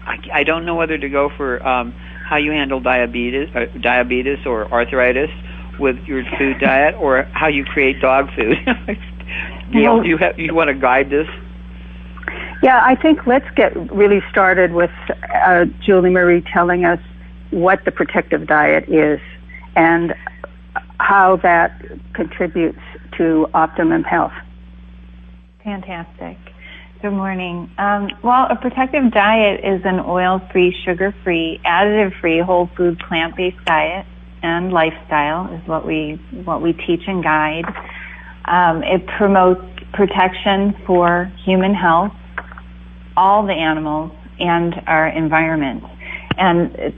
I don't know whether to go for how you handle diabetes or arthritis with your food diet, or how you create dog food. Gail, you want to guide this? Yeah, I think let's get really started with Julie Marie telling us what the protective diet is and how that contributes to optimum health. Fantastic. Good morning. Well, a protective diet is an oil-free, sugar-free, additive-free, whole food, plant-based diet and lifestyle is what we teach and guide. It promotes protection for human health, all the animals, and our environment. And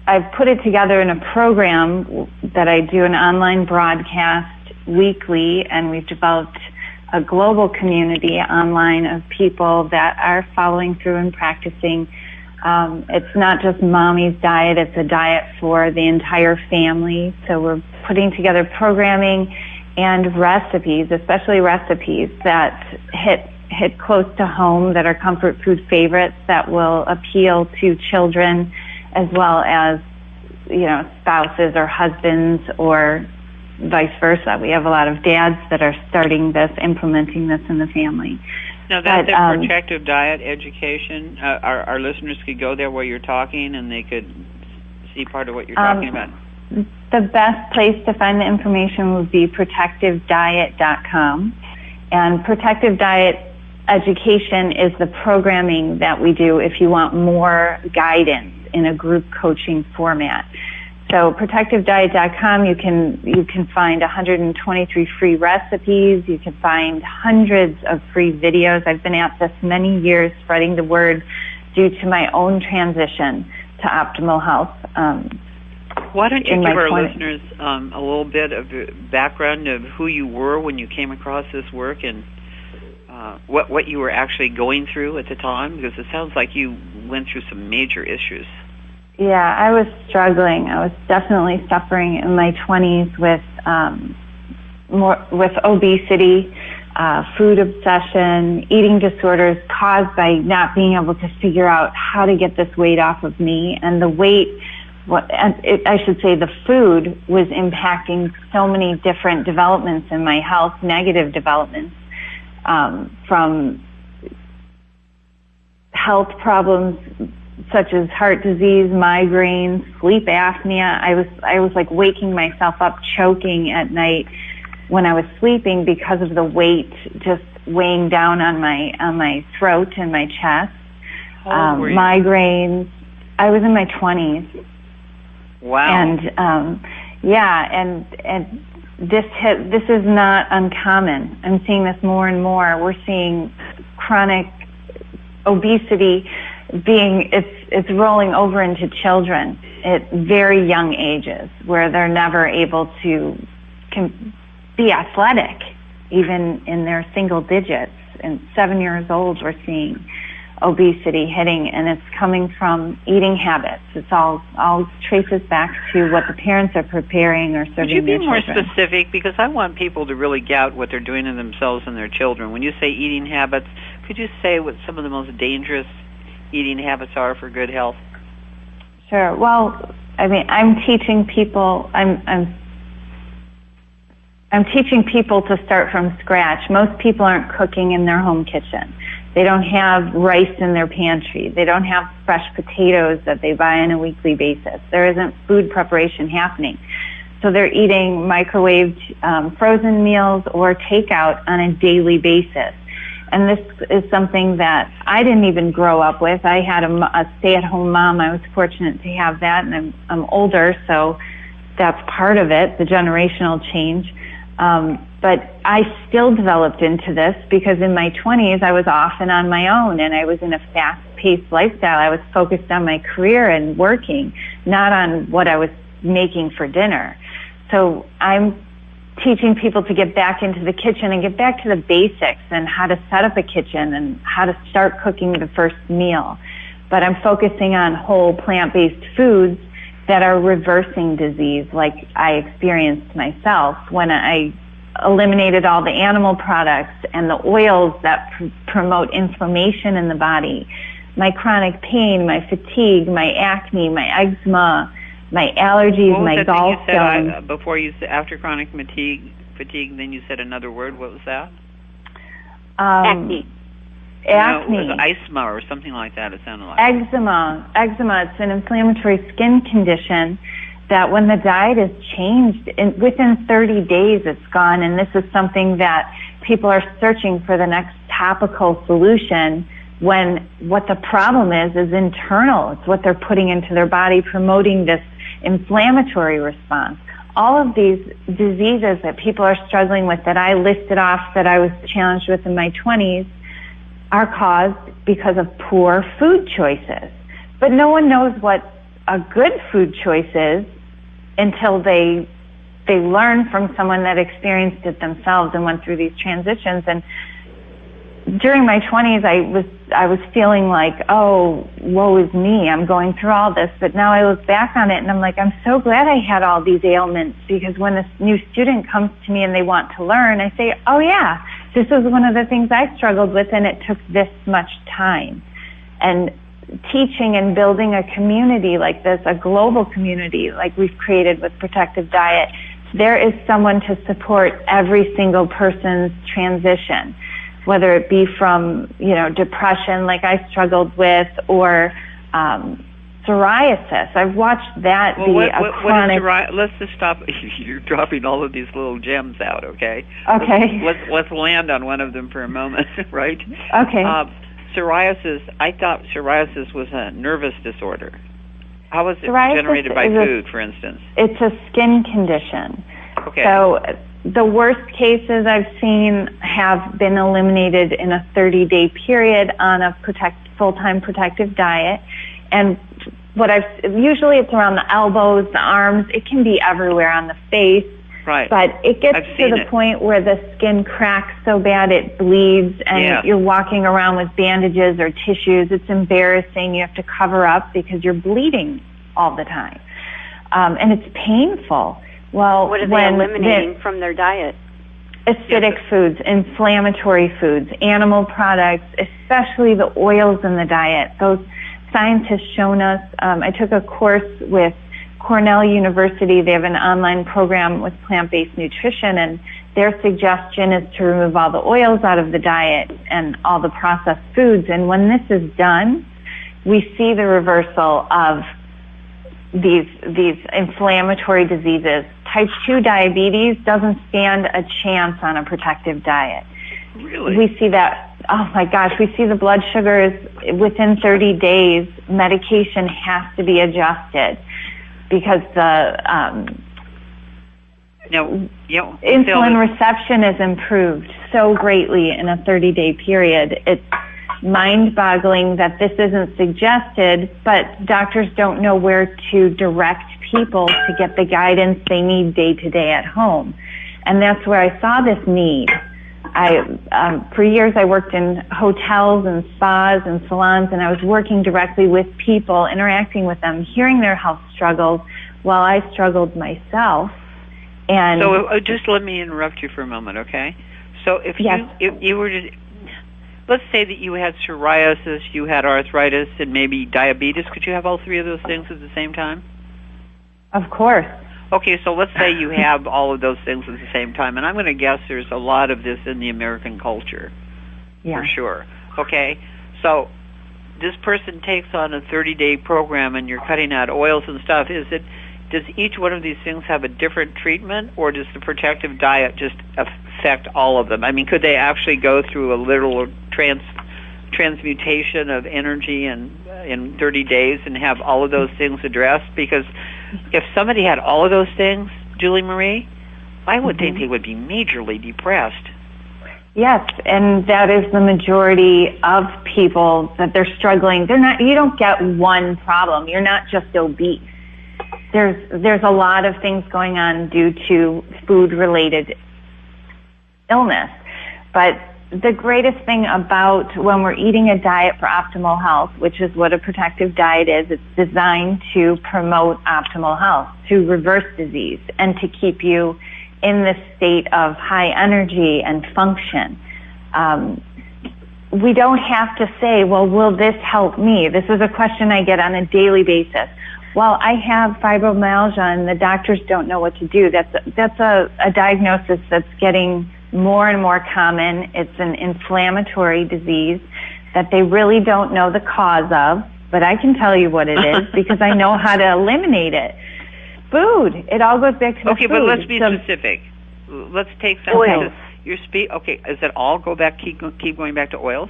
I've put it together in a program that I do an online broadcast weekly, and we've developed a global community online of people that are following through and practicing. It's not just mommy's diet, it's a diet for the entire family. So we're putting together programming and recipes, especially recipes that hit close to home, that are comfort food favorites that will appeal to children as well as, spouses or husbands or vice versa. We have a lot of dads that are starting this, implementing this in the family. Now, that's a protective diet education. Our listeners could go there while you're talking, and they could see part of what you're talking about. The best place to find the information would be protectivediet.com. And Protective Diet Education is the programming that we do if you want more guidance in a group coaching format. So protectivediet.com, you can find 123 free recipes. You can find hundreds of free videos. I've been at this many years spreading the word due to my own transition to optimal health. Why don't you give our listeners a little bit of background of who you were when you came across this work and what you were actually going through at the time? Because it sounds like you went through some major issues. Yeah, I was struggling. I was definitely suffering in my 20s with obesity, food obsession, eating disorders caused by not being able to figure out how to get this weight off of me. And the weight, I should say the food, was impacting so many different developments in my health, negative developments, from health problems such as heart disease, migraines, sleep apnea. I was like waking myself up choking at night when I was sleeping because of the weight just weighing down on my throat and my chest. Migraines. I was in my 20s. Wow. And and this is not uncommon. I'm seeing this more and more. We're seeing chronic obesity it's rolling over into children at very young ages, where they're never able to be athletic, even in their single digits. And 7 years old, we're seeing obesity hitting, and it's coming from eating habits. It's all traces back to what the parents are preparing or serving their children. Could you be more specific? Because I want people to really get what they're doing to themselves and their children. When you say eating habits, could you say what some of the most dangerous eating habits are for good health? Sure. Well, I mean, I'm teaching people. I'm teaching people to start from scratch. Most people aren't cooking in their home kitchen. They don't have rice in their pantry. They don't have fresh potatoes that they buy on a weekly basis. There isn't food preparation happening. So they're eating microwaved frozen meals or takeout on a daily basis. And this is something that I didn't even grow up with. I had a stay-at-home mom. I was fortunate to have that, and I'm older, so that's part of it, the generational change. But I still developed into this because in my 20s I was off and on my own, and I was in a fast-paced lifestyle. I was focused on my career and working, not on what I was making for dinner. So I'm teaching people to get back into the kitchen and get back to the basics and how to set up a kitchen and how to start cooking the first meal. But I'm focusing on whole plant-based foods that are reversing disease, like I experienced myself when I eliminated all the animal products and the oils that promote inflammation in the body. my chronic pain, my fatigue, my acne, my eczema, my allergies, my gallstones. Before you said after chronic fatigue, then you said another word. What was that? Acne. Acne. No, it was eczema or something like that. It sounded like eczema. It's an inflammatory skin condition that when the diet is changed, within 30 days it's gone. And this is something that people are searching for the next topical solution, when what the problem is internal. It's what they're putting into their body, promoting this inflammatory response. All of these diseases that people are struggling with, that I listed off, that I was challenged with in my 20s, are caused because of poor food choices. But no one knows what a good food choice is until they learn from someone that experienced it themselves and went through these transitions. And during my 20s, I was feeling like, oh, woe is me, I'm going through all this. But now I look back on it and I'm like, I'm so glad I had all these ailments, because when a new student comes to me and they want to learn, I say, oh yeah, this was one of the things I struggled with, and it took this much time. And teaching and building a community like this, a global community like we've created with Protective Diet, there is someone to support every single person's transition, whether it be from, depression like I struggled with, or psoriasis. I've watched that be a chronic... Let's just stop. You're dropping all of these little gems out, okay? Okay. Let's land on one of them for a moment, right? Okay. Psoriasis, I thought psoriasis was a nervous disorder. How is it generated by food, for instance? It's a skin condition. Okay. So the worst cases I've seen have been eliminated in a 30-day period on a full-time protective diet. And usually it's around the elbows, the arms. It can be everywhere on the face. Right. But it gets to the point where the skin cracks so bad it bleeds, and you're walking around with bandages or tissues. It's embarrassing. You have to cover up because you're bleeding all the time. And it's painful. Well, what are they eliminating from their diet? Acidic foods, inflammatory foods, animal products, especially the oils in the diet. Those science has shown us. I took a course with Cornell University. They have an online program with plant-based nutrition, and their suggestion is to remove all the oils out of the diet and all the processed foods. And when this is done, we see the reversal of these inflammatory diseases. Type 2 diabetes doesn't stand a chance on a protective diet. Really? We see that, oh my gosh, we see the blood sugars within 30 days. Medication has to be adjusted because insulin reception is improved so greatly in a 30-day period. It's mind-boggling that this isn't suggested, but doctors don't know where to direct people to get the guidance they need day to day at home. And that's where I saw this need. For years I worked in hotels and spas and salons, and I was working directly with people, interacting with them, hearing their health struggles while I struggled myself. And so just let me interrupt you for a moment, okay? So if you were to, let's say that you had psoriasis, you had arthritis, and maybe diabetes. Could you have all three of those things at the same time? Of course. Okay, so let's say you have all of those things at the same time, and I'm going to guess there's a lot of this in the American culture, for sure. Okay, so this person takes on a 30-day program, and you're cutting out oils and stuff. Does each one of these things have a different treatment, or does the protective diet just affect all of them? I mean, could they actually go through a literal transmutation of energy in 30 days and have all of those things addressed? Because if somebody had all of those things, Julie Marie, I would think they would be majorly depressed. Yes, and that is the majority of people that they're struggling. You don't get one problem. You're not just obese. There's a lot of things going on due to food-related illness. But the greatest thing about when we're eating a diet for optimal health, which is what a protective diet is, it's designed to promote optimal health, to reverse disease, and to keep you in this state of high energy and function. we don't have to say, well, will this help me? This is a question I get on a daily basis. Well, I have fibromyalgia and the doctors don't know what to do. That's a diagnosis that's getting more and more common. It's an inflammatory disease that they really don't know the cause of, but I can tell you what it is because I know how to eliminate it. Food. It all goes back to the food. Okay, but let's be specific. Let's take some oils. Okay, does it all go back? Keep going back to oils?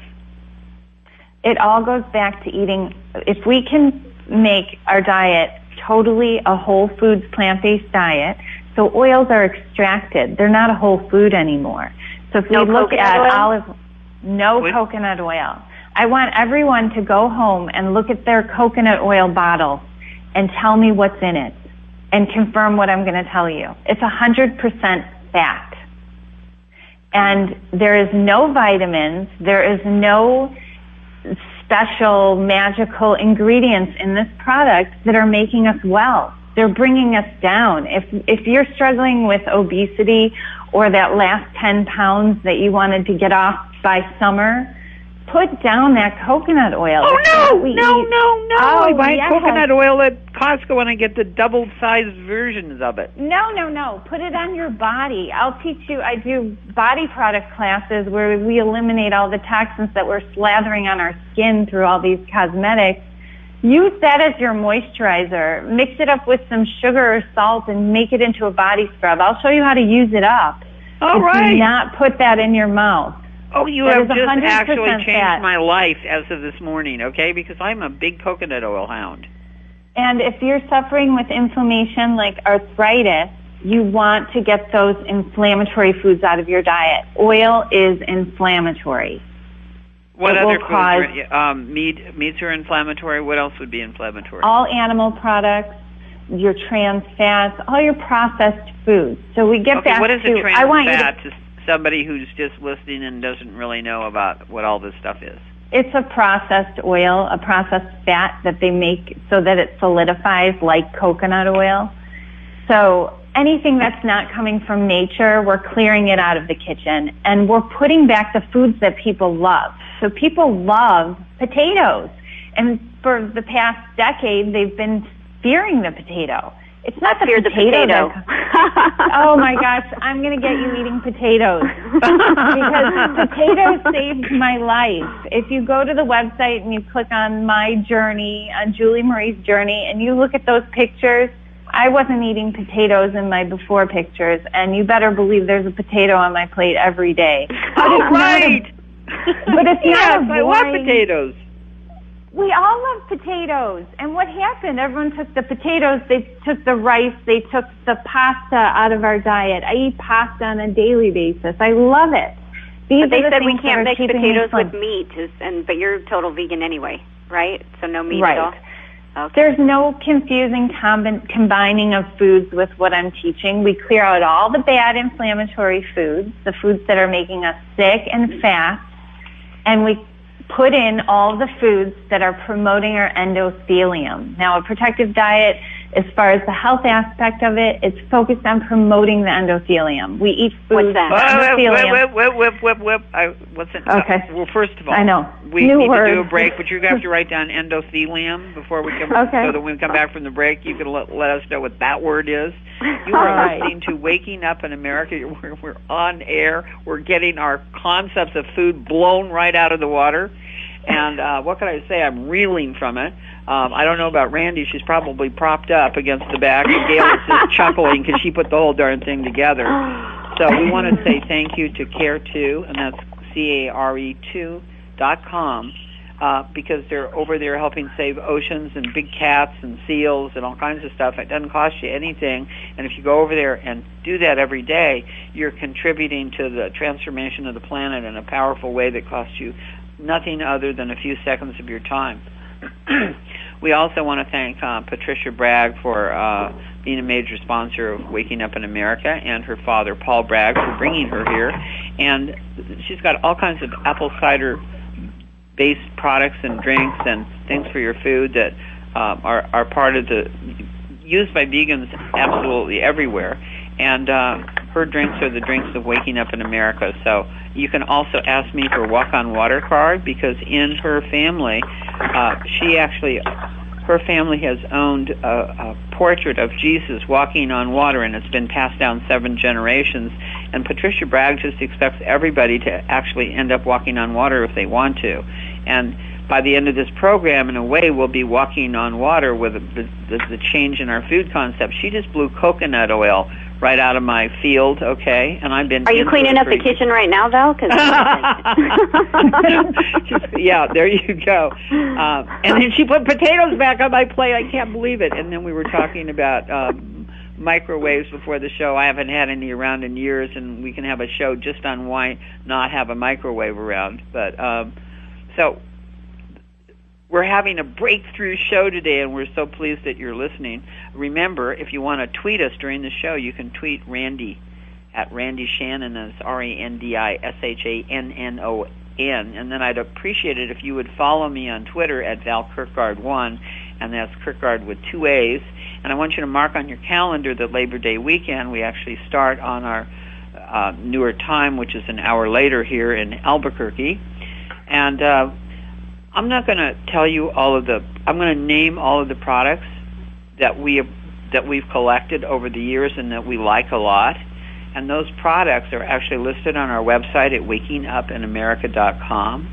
It all goes back to eating. If we can make our diet totally a whole foods plant-based diet, so oils are extracted. They're not a whole food anymore. So if we look at coconut oil. I want everyone to go home and look at their coconut oil bottle and tell me what's in it and confirm what I'm going to tell you. It's 100% fat. And there is no vitamins. There is no special magical ingredients in this product that are making us well. They're bringing us down. If you're struggling with obesity or that last 10 pounds that you wanted to get off by summer, put down that coconut oil. Oh, no. I buy coconut oil at Costco and I get the double-sized versions of it. No. Put it on your body. I'll teach you. I do body product classes where we eliminate all the toxins that we're slathering on our skin through all these cosmetics. Use that as your moisturizer. Mix it up with some sugar or salt and make it into a body scrub. I'll show you how to use it up. All right. Do not put that in your mouth. Oh, you have just actually changed my life as of this morning, okay? Because I'm a big coconut oil hound. And if you're suffering with inflammation like arthritis, you want to get those inflammatory foods out of your diet. Oil is inflammatory. What other foods? Meats are inflammatory. What else would be inflammatory? All animal products, your trans fats, all your processed foods. So we get back to... what is a trans fat to somebody who's just listening and doesn't really know about what all this stuff is? It's a processed oil, a processed fat that they make so that it solidifies like coconut oil. So anything that's not coming from nature, we're clearing it out of the kitchen. And we're putting back the foods that people love. So people love potatoes. And for the past decade, they've been fearing the potato. It's not the potato. Oh my gosh, I'm going to get you eating potatoes because potatoes saved my life. If you go to the website and you click on my journey, on Julie Marie's journey, and you look at those pictures, I wasn't eating potatoes in my before pictures, and you better believe there's a potato on my plate every day. Oh, right. But it's not a boring... I love potatoes. We all love potatoes. And what happened? Everyone took the potatoes, they took the rice, they took the pasta out of our diet. I eat pasta on a daily basis. I love it. But they said we can't mix potatoes with meat, but you're total vegan anyway, right? So no meat at all? Okay. There's no confusing combining of foods with what I'm teaching. We clear out all the bad inflammatory foods, the foods that are making us sick and fat, and we put in all the foods that are promoting our endothelium. Now, a protective diet, as far as the health aspect of it, it's focused on promoting the endothelium. We eat foods that What's it? Okay. Well, first of all, I know. We need to do a break, but you have to write down endothelium before we come. Okay. So that when we come back from the break, you can let us know what that word is. You are listening to Waking Up in America. We're on air. We're getting our concepts of food blown right out of the water. And what can I say? I'm reeling from it. I don't know about Randy. She's probably propped up against the back. And Gail is just chuckling because she put the whole darn thing together. So we want to say thank you to Care2, and that's CARE2.com, because they're over there helping save oceans and big cats and seals and all kinds of stuff. It doesn't cost you anything. And if you go over there and do that every day, you're contributing to the transformation of the planet in a powerful way that costs you nothing other than a few seconds of your time. We also want to thank Patricia Bragg for being a major sponsor of Waking Up in America, and her father, Paul Bragg, for bringing her here. And she's got all kinds of apple cider-based products and drinks and things for your food that are part of the used by vegans absolutely everywhere. And her drinks are the drinks of Waking Up in America. So you can also ask me for Walk on Water card, because in her family, her family has owned a portrait of Jesus walking on water, and it's been passed down 7 generations. And Patricia Bragg just expects everybody to actually end up walking on water if they want to. And by the end of this program, in a way, we'll be walking on water with the change in our food concept. She just blew coconut oil right out of my field, okay? And I've been. Are you cleaning up the kitchen right now, Val? Yeah, there you go. And then she put potatoes back on my plate. I can't believe it. And then we were talking about microwaves before the show. I haven't had any around in years, and we can have a show just on why not have a microwave around. But so we're having a breakthrough show today, and we're so pleased that you're listening. Remember, if you want to tweet us during the show, you can tweet Randy at Randy Shannon, that's RandyShannon. And then I'd appreciate it if you would follow me on Twitter at ValKirkgard1, and that's Kirkgard with 2 A's. And I want you to mark on your calendar that Labor Day weekend we actually start on our newer time, which is an hour later here in Albuquerque. And I'm not going to tell you I'm going to name all of the products that we've collected over the years and that we like a lot. And those products are actually listed on our website at wakingupinamerica.com.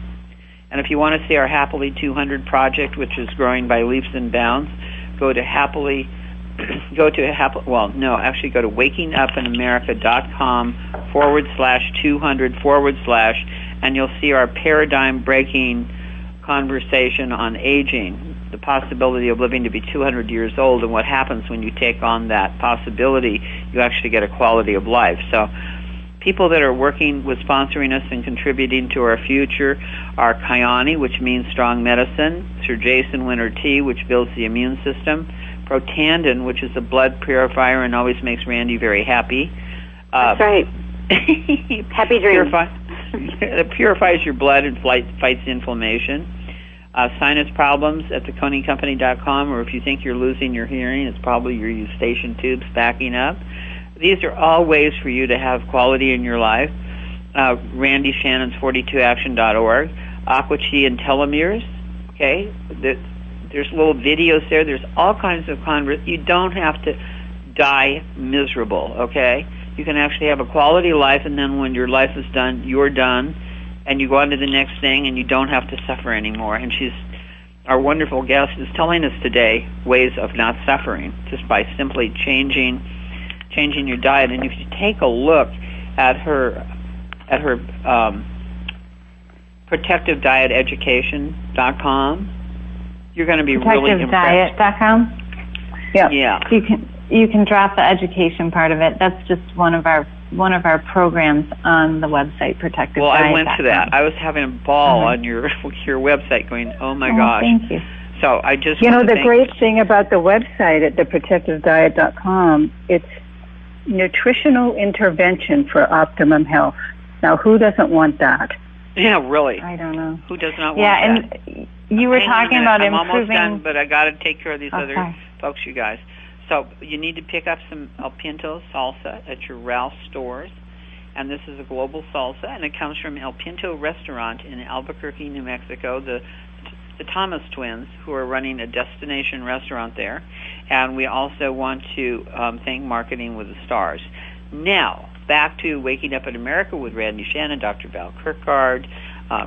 And if you want to see our Happily 200 project, which is growing by leaps and bounds, go to wakingupinamerica.com/200/ and you'll see our paradigm-breaking conversation on aging, the possibility of living to be 200 years old, and what happens when you take on that possibility. You actually get a quality of life. So people that are working with sponsoring us and contributing to our future are Kyani, which means strong medicine, Sir Jason Winter Tea, which builds the immune system, Protandim, which is a blood purifier and always makes Randy very happy. That's right. Happy dreams. It purifies your blood and fights inflammation. Sinus problems at theconingcompany.com, or if you think you're losing your hearing, it's probably your eustachian tubes backing up. These are all ways for you to have quality in your life. Randy Shannon's 42action.org, Aqua Tea and Telomeres. Okay, there's little videos there. There's all kinds of you don't have to die miserable. Okay, you can actually have a quality life, and then when your life is done, you're done, and you go on to the next thing, and you don't have to suffer anymore. And our wonderful guest is telling us today ways of not suffering just by simply changing your diet. And if you take a look at her protectivedieteducation.com, you're going to be really impressed. Protectivediet.com? Yeah. You can drop the education part of it. That's just one of our programs on the website, protectivediet.com. Well, I went to that. I was having a ball on your website going, oh my gosh. Thank you. So I just the great thing about the website at theprotectivediet.com, it's nutritional intervention for optimum health. Now, who doesn't want that? Yeah, really. I don't know. Who does not want that? Yeah, and you were talking about I'm improving. almost done, but I got to take care of these other folks, you guys. So you need to pick up some El Pinto salsa at your Ralph's stores. And this is a global salsa, and it comes from El Pinto Restaurant in Albuquerque, New Mexico, the Thomas twins, who are running a destination restaurant there. And we also want to thank Marketing with the Stars. Now, back to Waking Up in America with Randy Shannon, Dr. Val Kirkgard,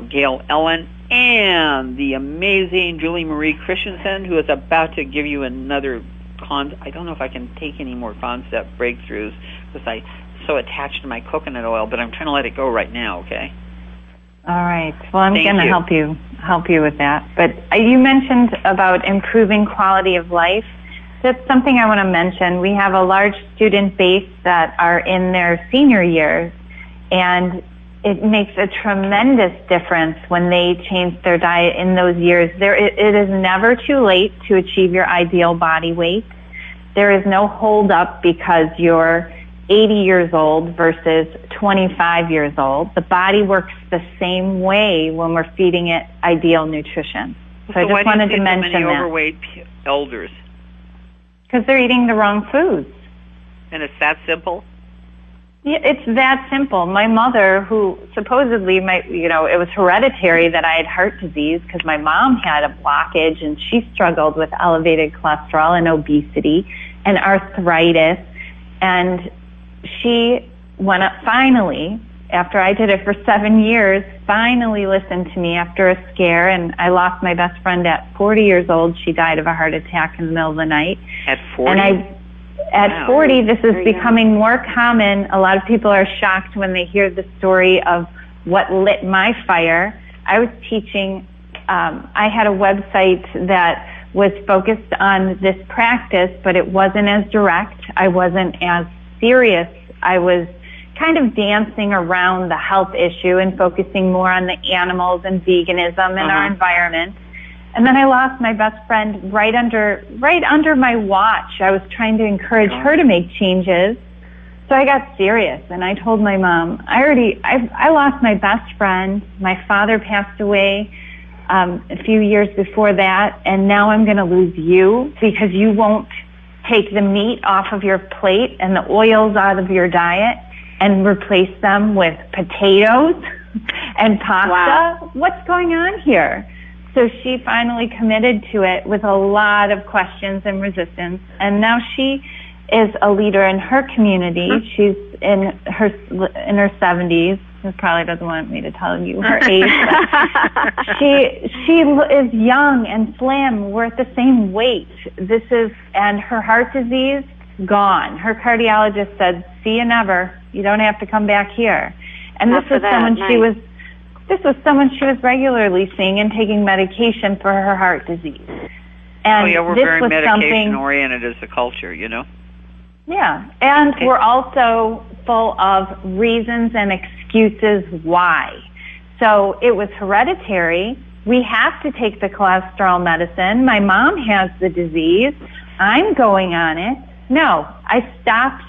Gail Ellen, and the amazing Julie Marie Christensen, who is about to give you another I don't know if I can take any more concept breakthroughs because I'm so attached to my coconut oil, but I'm trying to let it go right now, okay? All right. Well, I'm going to help you with that. But you mentioned about improving quality of life. That's something I want to mention. We have a large student base that are in their senior years, and it makes a tremendous difference when they change their diet in those years. It is never too late to achieve your ideal body weight. There is no hold up because you're 80 years old versus 25 years old. The body works the same way when we're feeding it ideal nutrition. So I just wanted to mention that. Why do you see so many overweight elders? Because they're eating the wrong foods. And it's that simple? Yeah, it's that simple. My mother, who supposedly, it was hereditary that I had heart disease because my mom had a blockage and she struggled with elevated cholesterol and obesity and arthritis. And she went up finally, after I did it for 7 years, finally listened to me after a scare. And I lost my best friend at 40 years old. She died of a heart attack in the middle of the night. At 40? And At 40, this is becoming more common. A lot of people are shocked when they hear the story of what lit my fire. I was teaching, I had a website that was focused on this practice, but it wasn't as direct. I wasn't as serious. I was kind of dancing around the health issue and focusing more on the animals and veganism and our environment. And then I lost my best friend right under my watch. I was trying to encourage her to make changes. So I got serious and I told my mom, I lost my best friend. My father passed away a few years before that, and now I'm going to lose you because you won't take the meat off of your plate and the oils out of your diet and replace them with potatoes and pasta. Wow. What's going on here? So she finally committed to it with a lot of questions and resistance. And now she is a leader in her community. She's in her 70s. She probably doesn't want me to tell you her age. But she is young and slim. We're at the same weight. And her heart disease, gone. Her cardiologist said, see you never. You don't have to come back here. And this was someone she was regularly seeing and taking medication for her heart disease. And we're very medication-oriented as a culture, you know? Yeah, and we're also full of reasons and excuses why. So it was hereditary. We have to take the cholesterol medicine. My mom has the disease. I'm going on it. No, I stopped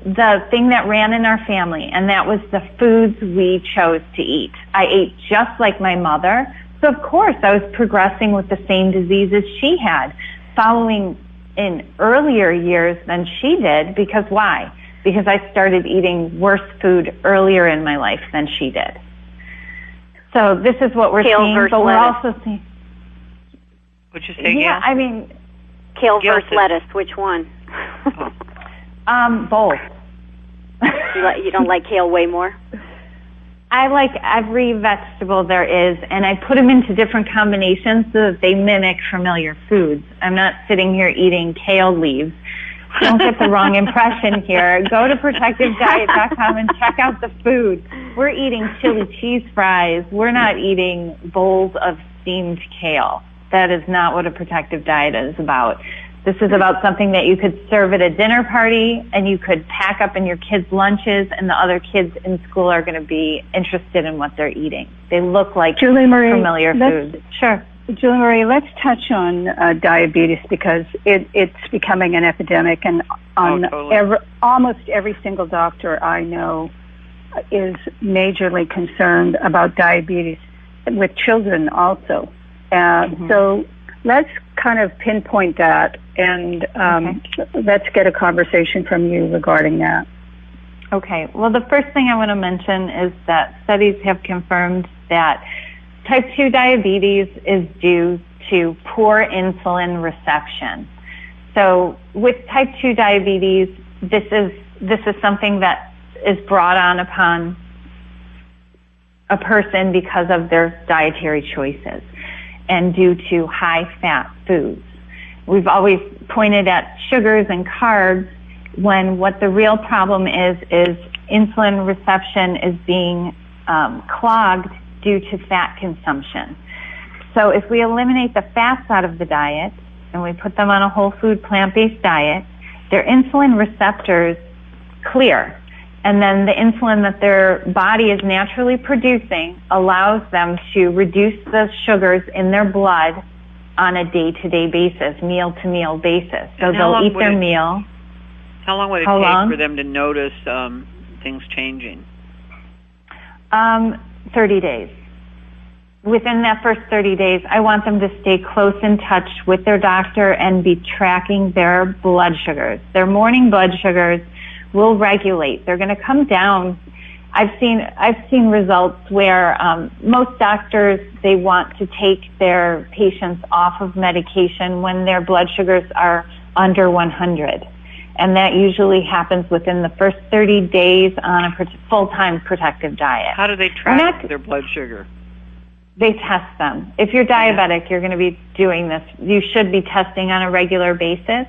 the thing that ran in our family, and that was the foods we chose to eat. I ate just like my mother, so of course I was progressing with the same diseases she had, following in earlier years than she did. Because why? Because I started eating worse food earlier in my life than she did. So this is what we're seeing, but we're also seeing... What'd you say? Yeah, I mean... Kale versus lettuce, which one? Both. You don't like kale way more? I like every vegetable there is, and I put them into different combinations so that they mimic familiar foods. I'm not sitting here eating kale leaves. Don't get the wrong impression here. Go to protectivediet.com and check out the food. We're eating chili cheese fries. We're not eating bowls of steamed kale. That is not what a protective diet is about. This is about something that you could serve at a dinner party and you could pack up in your kids' lunches, and the other kids in school are going to be interested in what they're eating. They look like familiar foods. Sure. Julie Marie, let's touch on diabetes, because it's becoming an epidemic, and almost every single doctor I know is majorly concerned about diabetes, with children also. So let's kind of pinpoint that, and let's get a conversation from you regarding that. Okay. Well, the first thing I want to mention is that studies have confirmed that type 2 diabetes is due to poor insulin reception. So with type 2 diabetes, this is something that is brought on upon a person because of their dietary choices and due to high-fat foods. We've always pointed at sugars and carbs when what the real problem is insulin reception is being clogged due to fat consumption. So if we eliminate the fats out of the diet and we put them on a whole food plant-based diet, their insulin receptors clear. And then the insulin that their body is naturally producing allows them to reduce the sugars in their blood on a day-to-day basis, meal-to-meal basis. So they'll eat their meal. How long would it take for them to notice things changing? 30 days. Within that first 30 days, I want them to stay close in touch with their doctor and be tracking their blood sugars, their morning blood sugars. will regulate. They're going to come down. I've seen results where most doctors, they want to take their patients off of medication when their blood sugars are under 100. And that usually happens within the first 30 days on a full-time protective diet. How do they track their blood sugar? They test them. If you're diabetic, you're going to be doing this. You should be testing on a regular basis.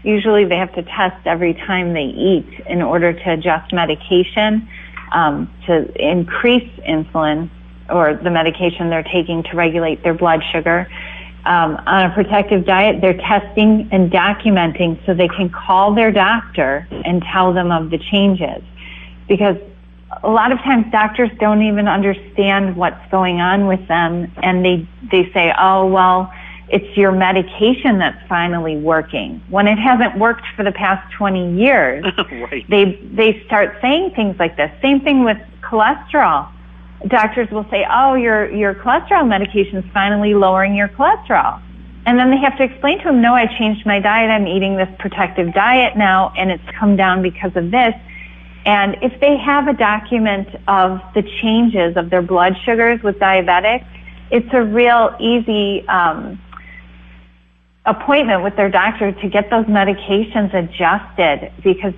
Usually they have to test every time they eat in order to adjust medication, to increase insulin or the medication they're taking to regulate their blood sugar. On a protective diet, they're testing and documenting so they can call their doctor and tell them of the changes. Because a lot of times doctors don't even understand what's going on with them, and they say, oh, well, it's your medication that's finally working, when it hasn't worked for the past 20 years. Right. They start saying things like this. Same thing with cholesterol. Doctors will say, oh, your cholesterol medication is finally lowering your cholesterol. And then they have to explain to them, no, I changed my diet. I'm eating this protective diet now, and it's come down because of this. And if they have a document of the changes of their blood sugars with diabetics, it's a real easy appointment with their doctor to get those medications adjusted. Because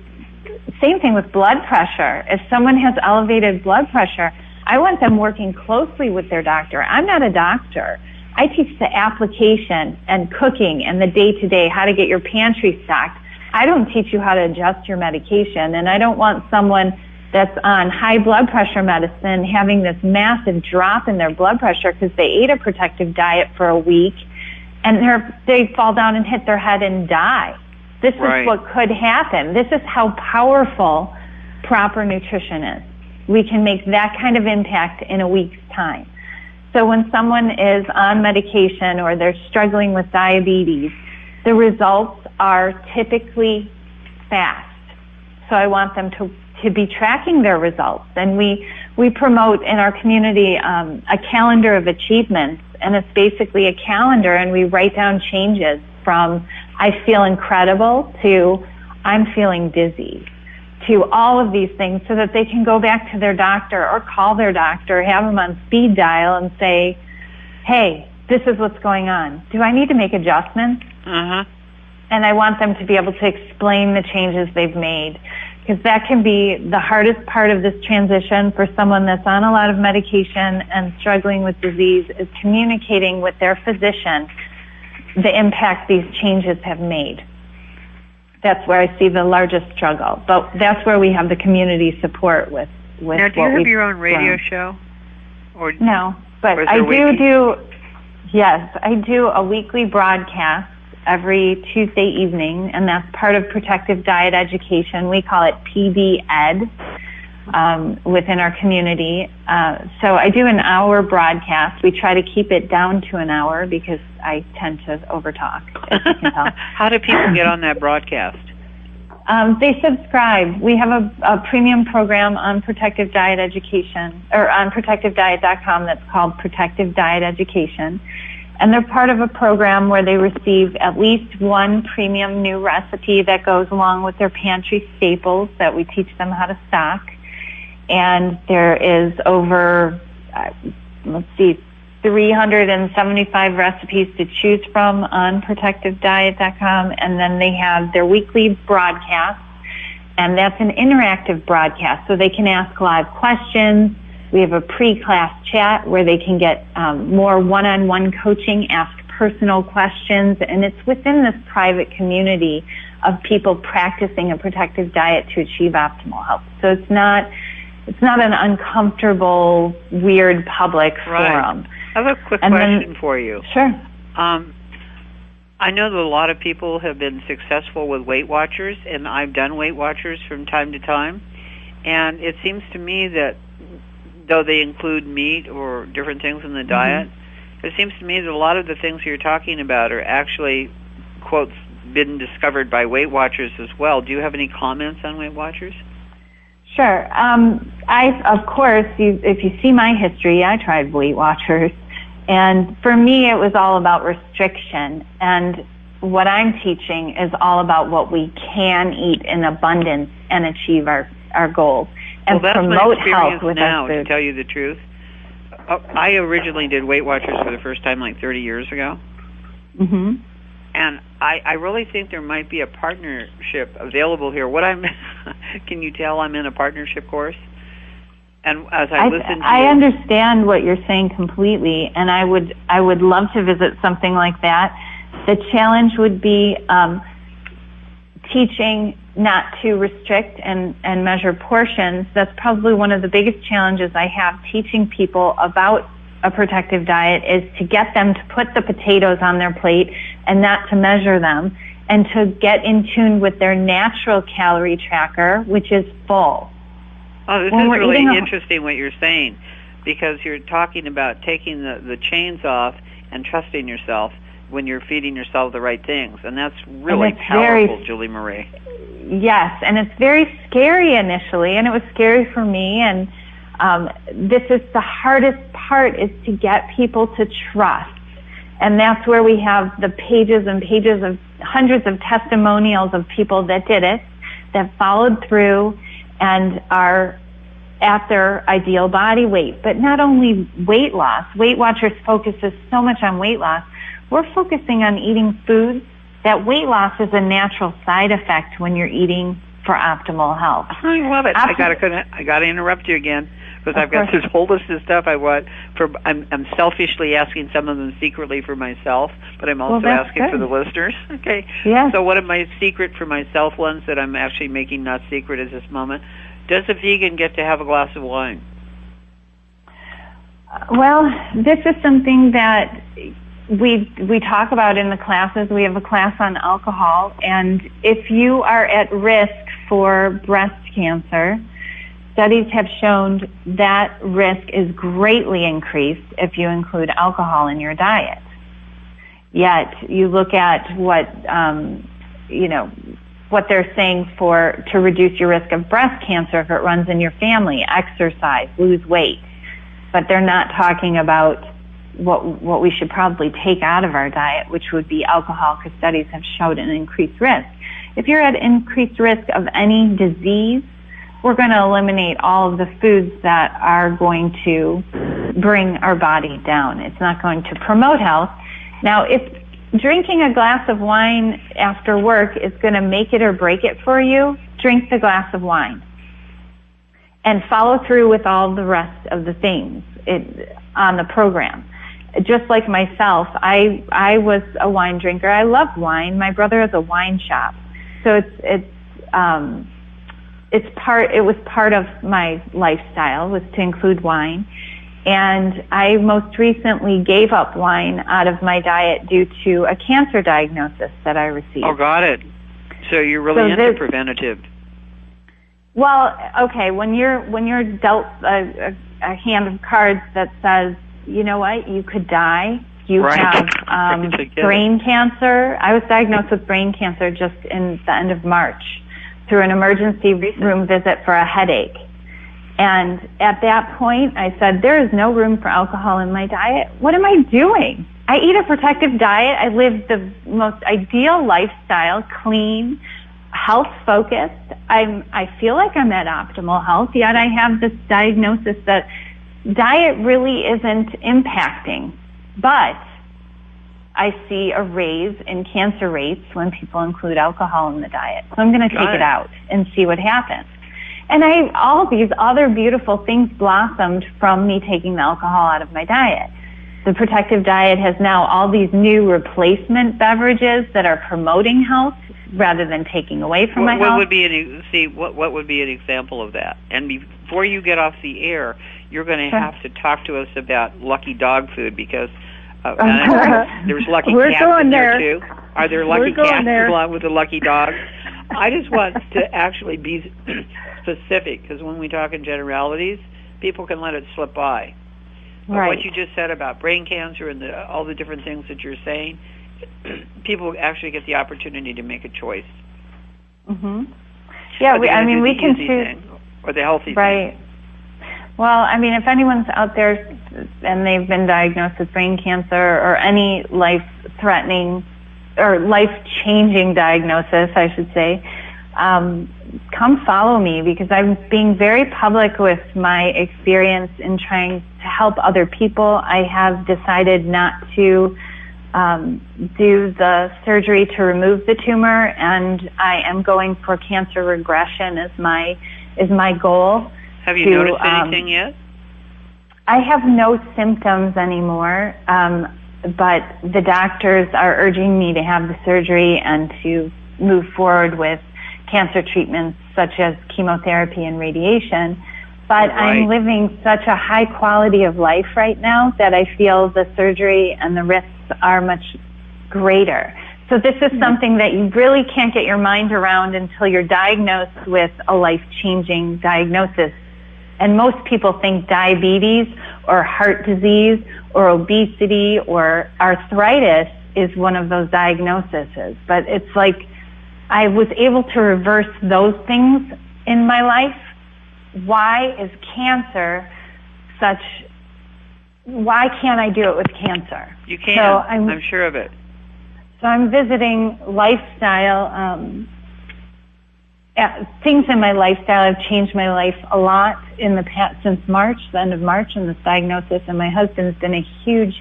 same thing with blood pressure. If someone has elevated blood pressure, I want them working closely with their doctor. I'm not a doctor. I teach the application and cooking and the day-to-day, how to get your pantry stocked. I don't teach you how to adjust your medication, and I don't want someone that's on high blood pressure medicine having this massive drop in their blood pressure because they ate a protective diet for a week and they fall down and hit their head and die. This is what could happen. This is how powerful proper nutrition is. We can make that kind of impact in a week's time. So when someone is on medication or they're struggling with diabetes, the results are typically fast. So I want them to be tracking their results. And we promote in our community a calendar of achievements, and it's basically a calendar, and we write down changes from I feel incredible to I'm feeling dizzy, to all of these things, so that they can go back to their doctor or call their doctor, have them on speed dial and say, hey, this is what's going on. Do I need to make adjustments? And I want them to be able to explain the changes they've made, because that can be the hardest part of this transition for someone that's on a lot of medication and struggling with disease, is communicating with their physician the impact these changes have made. That's where I see the largest struggle. But that's where we have the community support with now, do you have your own radio show? Or no, but I do a weekly broadcast every Tuesday evening, and that's part of Protective Diet Education. We call it PD Ed within our community. So I do an hour broadcast. We try to keep it down to an hour because I tend to overtalk, as you can tell. How do people get on that broadcast? They subscribe. We have a premium program on Protective Diet Education, or on ProtectiveDiet.com, that's called Protective Diet Education. And they're part of a program where they receive at least one premium new recipe that goes along with their pantry staples that we teach them how to stock. And there is over, 375 recipes to choose from on ProtectiveDiet.com. And then they have their weekly broadcast, and that's an interactive broadcast, so they can ask live questions. We have a pre-class chat where they can get more one-on-one coaching, ask personal questions, and it's within this private community of people practicing a protective diet to achieve optimal health. So it's not an uncomfortable, weird public forum. I have a quick question for you. Sure. I know that a lot of people have been successful with Weight Watchers, and I've done Weight Watchers from time to time, and it seems to me that though they include meat or different things in the diet, it seems to me that a lot of the things you're talking about are actually, quotes, been discovered by Weight Watchers as well. Do you have any comments on Weight Watchers? Sure. Of course, if you see my history, I tried Weight Watchers. And for me, it was all about restriction. And what I'm teaching is all about what we can eat in abundance and achieve our goals and that's promote my health with now, our food. To tell you the truth. I originally did Weight Watchers for the first time like 30 years ago. Mm-hmm. And I really think there might be a partnership available here. Can you tell I'm in a partnership course? And as I listen to I understand what you're saying completely, and I would love to visit something like that. The challenge would be teaching not to restrict and measure portions. That's probably one of the biggest challenges I have teaching people about a protective diet, is to get them to put the potatoes on their plate and not to measure them, and to get in tune with their natural calorie tracker, which is full. Oh, this is really interesting what you're saying, because you're talking about taking the chains off and trusting yourself when you're feeding yourself the right things, and that's really powerful, Julie Marie. Yes, and it's very scary initially, and it was scary for me, and this is the hardest part, is to get people to trust. And that's where we have the pages and pages of hundreds of testimonials of people that did it, that followed through and are at their ideal body weight. But not only weight loss, Weight Watchers focuses so much on weight loss. We're focusing on eating foods that weight loss is a natural side effect when you're eating for optimal health. I love it. I gotta interrupt you again, because I've got this whole list of stuff I want. I'm selfishly asking some of them secretly for myself, but I'm also asking for the listeners. Okay. Yeah. So what of my secret for myself ones that I'm actually making not secret at this moment? Does a vegan get to have a glass of wine? Well, this is something that we talk about in the classes. We have a class on alcohol, and if you are at risk for breast cancer, studies have shown that risk is greatly increased if you include alcohol in your diet. Yet you look at what they're saying to reduce your risk of breast cancer if it runs in your family: exercise, lose weight. But they're not talking about what we should probably take out of our diet, which would be alcohol, because studies have showed an increased risk. If you're at increased risk of any disease, we're going to eliminate all of the foods that are going to bring our body down. It's not going to promote health. Now, if drinking a glass of wine after work is going to make it or break it for you, drink the glass of wine and follow through with all the rest of the things on the program. Just like myself, I was a wine drinker. I love wine. My brother has a wine shop. So it was part of my lifestyle, was to include wine. And I most recently gave up wine out of my diet due to a cancer diagnosis that I received. Oh, got it. So you're really into preventative. Well, okay, when you're dealt a hand of cards that says, you know what, you could die. You have brain cancer. I was diagnosed with brain cancer just in the end of March through an emergency room visit for a headache. And at that point, I said, there is no room for alcohol in my diet. What am I doing? I eat a protective diet. I live the most ideal lifestyle, clean, health-focused. I feel like I'm at optimal health, yet I have this diagnosis that diet really isn't impacting. But I see a raise in cancer rates when people include alcohol in the diet. So I'm going to take it out and see what happens. And all these other beautiful things blossomed from me taking the alcohol out of my diet. The protective diet has now all these new replacement beverages that are promoting health rather than taking away from my health. What would be an example of that? And before you get off the air, you're going to have to talk to us about lucky dog food, because there's lucky cats in there too. Are there lucky cats along with the lucky dogs? I just want to actually be specific, because when we talk in generalities, people can let it slip by. But what you just said about brain cancer and all the different things that you're saying, people actually get the opportunity to make a choice. Mm-hmm. Yeah, we can choose. Or the healthy thing. Well, I mean, if anyone's out there and they've been diagnosed with brain cancer or any life-threatening or life-changing diagnosis, I should say, come follow me, because I'm being very public with my experience in trying to help other people. I have decided not to do the surgery to remove the tumor, and I am going for cancer regression as my goal. Have you noticed anything yet? I have no symptoms anymore, but the doctors are urging me to have the surgery and to move forward with cancer treatments such as chemotherapy and radiation. But I'm living such a high quality of life right now that I feel the surgery and the risks are much greater. So this is something that you really can't get your mind around until you're diagnosed with a life-changing diagnosis. And most people think diabetes or heart disease or obesity or arthritis is one of those diagnoses. But it's like I was able to reverse those things in my life. Why is cancer why can't I do it with cancer? You can. So I'm sure of it. So I'm visiting lifestyle, things in my lifestyle have changed my life a lot in the past, since March, the end of March, and this diagnosis, and my husband's been a huge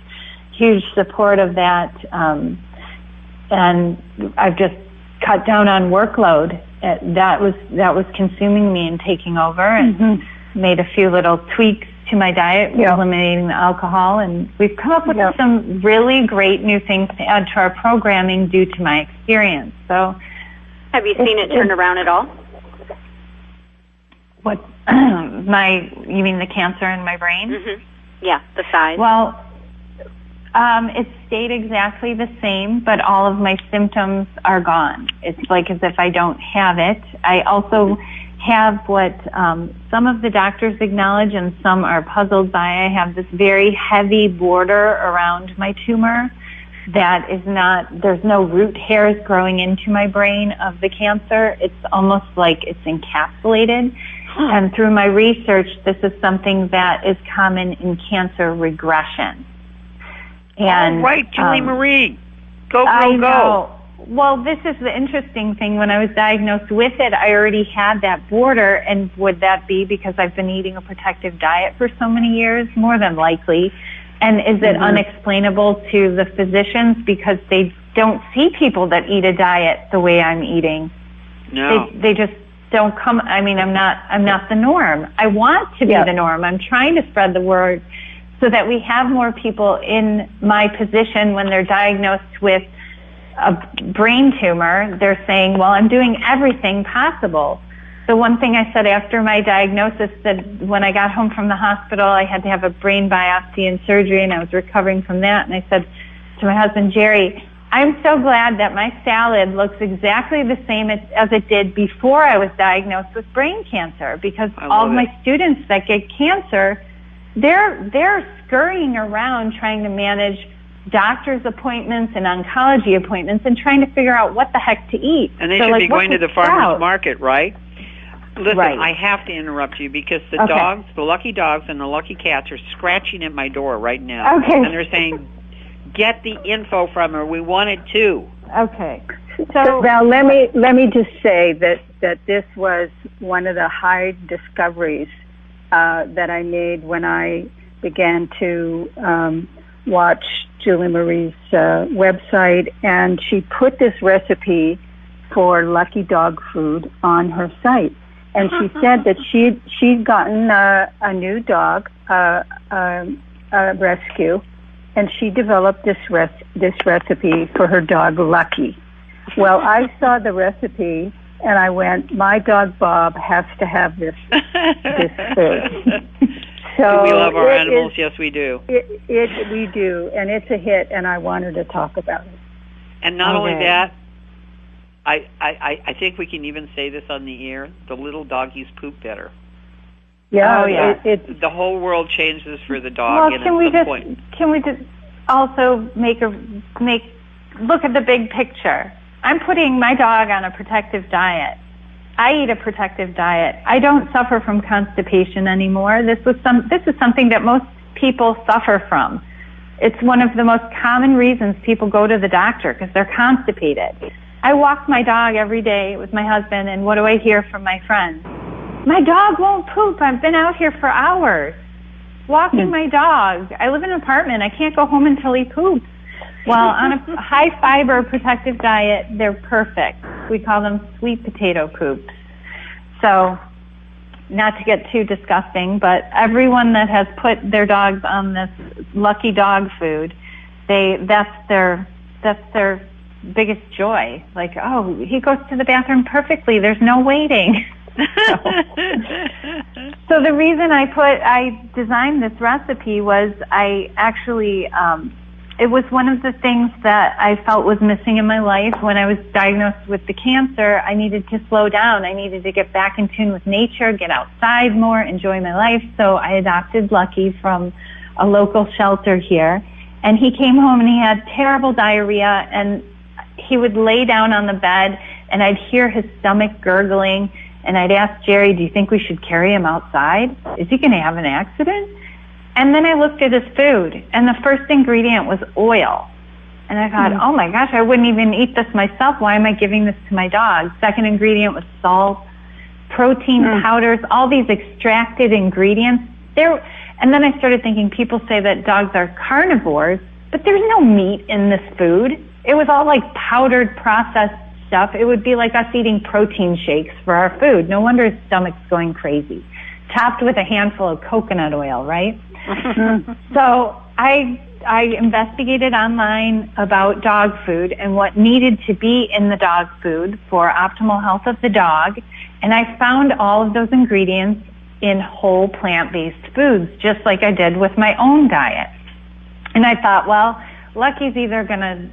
support of that, and I've just cut down on workload. That was consuming me and taking over, and made a few little tweaks to my diet, eliminating the alcohol, and we've come up with some really great new things to add to our programming due to my experience. So, have you seen it turn around at all? What, you mean the cancer in my brain? Mm-hmm. Yeah, the size. Well, it stayed exactly the same, but all of my symptoms are gone. It's like as if I don't have it. I also have what some of the doctors acknowledge and some are puzzled by. I have this very heavy border around my tumor that is there's no root hairs growing into my brain of the cancer. It's almost like it's encapsulated. And through my research, this is something that is common in cancer regression. And, all right, Julie Marie. Go. Know. Well, this is the interesting thing. When I was diagnosed with it, I already had that border, and would that be because I've been eating a protective diet for so many years? More than likely. And is it unexplainable to the physicians because they don't see people that eat a diet the way I'm eating? No. They just don't come. I mean, I'm not the norm. I want to be the norm. I'm trying to spread the word so that we have more people in my position when they're diagnosed with a brain tumor. They're saying, well, I'm doing everything possible. The one thing I said after my diagnosis, that when I got home from the hospital, I had to have a brain biopsy and surgery, and I was recovering from that. And I said to my husband, Jerry, I'm so glad that my salad looks exactly the same as it did before I was diagnosed with brain cancer, because all of my students that get cancer, they're scurrying around trying to manage doctor's appointments and oncology appointments and trying to figure out what the heck to eat. And they should be going to the farmer's market, right? Listen, I have to interrupt you because the dogs, the lucky dogs and the lucky cats are scratching at my door right now. Okay. And they're saying, get the info from her. We want it too. Okay. So Val, let me just say that this was one of the high discoveries that I made when I began to watch Julie Marie's website, and she put this recipe for Lucky Dog food on her site. And she said that she'd gotten a new dog, a rescue, and she developed this recipe for her dog Lucky. Well, I saw the recipe and I went, my dog Bob has to have this food. So we love our animals. Yes, we do. We do, and it's a hit, and I wanted to talk about it. And not only that, I think we can even say this on the air, the little doggies poop better. Yeah, the whole world changes for the dog. Well, can we just also look at the big picture? I'm putting my dog on a protective diet. I eat a protective diet. I don't suffer from constipation anymore. This is something that most people suffer from. It's one of the most common reasons people go to the doctor, because they're constipated. I walk my dog every day with my husband, and what do I hear from my friends? My dog won't poop. I've been out here for hours walking my dog. I live in an apartment. I can't go home until he poops. Well, on a high-fiber protective diet, they're perfect. We call them sweet potato poops. So, not to get too disgusting, but everyone that has put their dogs on this Lucky Dog food, that's their biggest joy. Like, oh, he goes to the bathroom perfectly. There's no waiting. So the reason I designed this recipe was I actually, it was one of the things that I felt was missing in my life. When I was diagnosed with the cancer, I needed to slow down. I needed to get back in tune with nature, get outside more, enjoy my life. So I adopted Lucky from a local shelter here. And he came home and he had terrible diarrhea, and he would lay down on the bed and I'd hear his stomach gurgling, and I'd ask Jerry, do you think we should carry him outside? Is he going to have an accident? And then I looked at his food, and the first ingredient was oil. And I thought, oh my gosh, I wouldn't even eat this myself. Why am I giving this to my dog? Second ingredient was salt, protein powders, all these extracted ingredients. And then I started thinking, people say that dogs are carnivores, but there's no meat in this food. It was all like powdered, processed stuff. It would be like us eating protein shakes for our food. No wonder his stomach's going crazy. Topped with a handful of coconut oil, right? So I investigated online about dog food and what needed to be in the dog food for optimal health of the dog. And I found all of those ingredients in whole plant-based foods, just like I did with my own diet. And I thought, well, Lucky's either going to,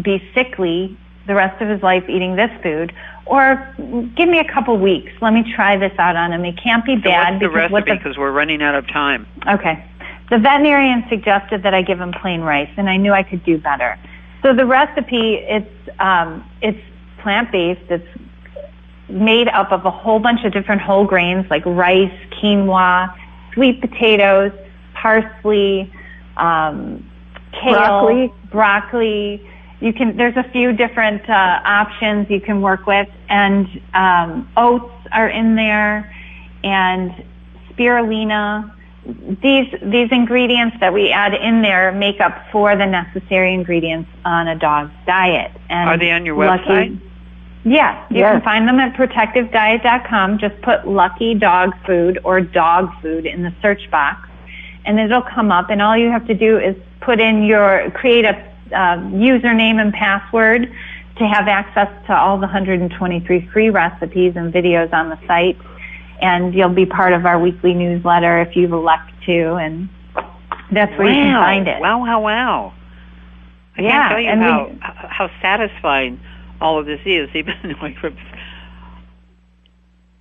be sickly the rest of his life eating this food, or give me a couple weeks. Let me try this out on him. It can't be bad. What's the recipe? Because we're running out of time. Okay. The veterinarian suggested that I give him plain rice, and I knew I could do better. So the recipe, it's plant-based. It's made up of a whole bunch of different whole grains like rice, quinoa, sweet potatoes, parsley, kale, broccoli. There's a few different options you can work with, and oats are in there, and spirulina. These ingredients that we add in there make up for the necessary ingredients on a dog's diet. And are they on your website? Yes, you can find them at protectivediet.com. Just put Lucky Dog Food or dog food in the search box, and it'll come up, and all you have to do is create a username and password to have access to all the 123 free recipes and videos on the site, and you'll be part of our weekly newsletter if you elect to, and that's where you can find it. Wow. I can't tell you how satisfying all of this is, even like from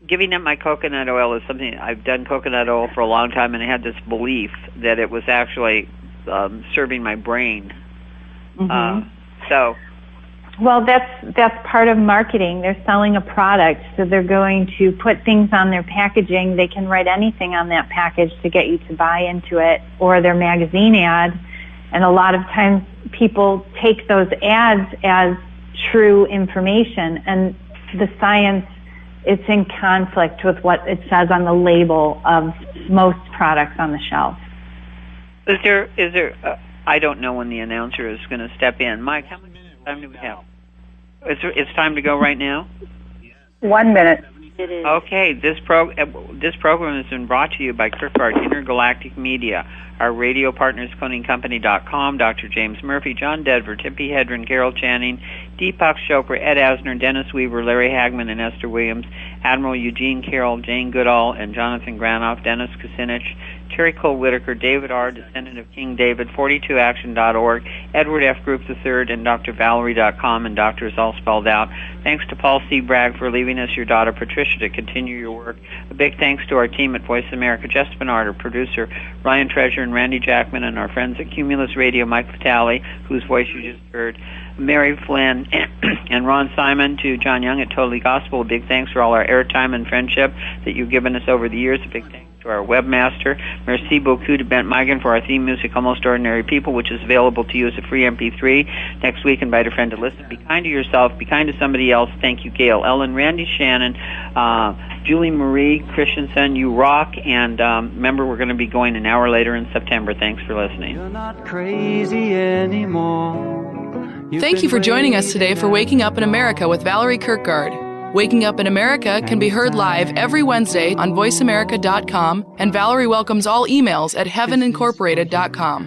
giving up my coconut oil is something. I've done coconut oil for a long time, and I had this belief that it was actually serving my brain. Well, that's part of marketing. They're selling a product, so they're going to put things on their packaging. They can write anything on that package to get you to buy into it, or their magazine ad. And a lot of times people take those ads as true information, and the science, it's in conflict with what it says on the label of most products on the shelf. Is there I don't know when the announcer is going to step in. Mike, how much time do we have? It's time to go right now? 1 minute. It is. Okay, this program has been brought to you by Kirkard Intergalactic Media. Our radio partners, ConingCompany.com, Dr. James Murphy, John Denver, Tippi Hedren, Carol Channing, Deepak Chopra, Ed Asner, Dennis Weaver, Larry Hagman, and Esther Williams, Admiral Eugene Carroll, Jane Goodall, and Jonathan Granoff, Dennis Kucinich, Terry Cole Whitaker, David R., descendant of King David, 42action.org, Edward F. Group III, and drvalerie.com, and doctor is all spelled out. Thanks to Paul C. Bragg for leaving us your daughter Patricia to continue your work. A big thanks to our team at Voice America, Jess Bernard, our producer, Ryan Treasure, and Randy Jackman, and our friends at Cumulus Radio, Mike Vitale, whose voice you just heard, Mary Flynn, and Ron Simon, to John Young at Totally Gospel. A big thanks for all our airtime and friendship that you've given us over the years. A big thanks to to our webmaster. Merci beaucoup to Bent Migan for our theme music, Almost Ordinary People, which is available to you as a free MP3. Next week, invite a friend to listen. Be kind to yourself. Be kind to somebody else. Thank you, Gail, Ellen, Randy Shannon, Julie Marie Christensen. You rock. And remember, we're going to be going an hour later in September. Thanks for listening. You're not crazy anymore. Thank you for joining us today for Waking Up in America with Valerie Kirkgard. Waking Up in America can be heard live every Wednesday on voiceamerica.com, and Valerie welcomes all emails at heavenincorporated.com.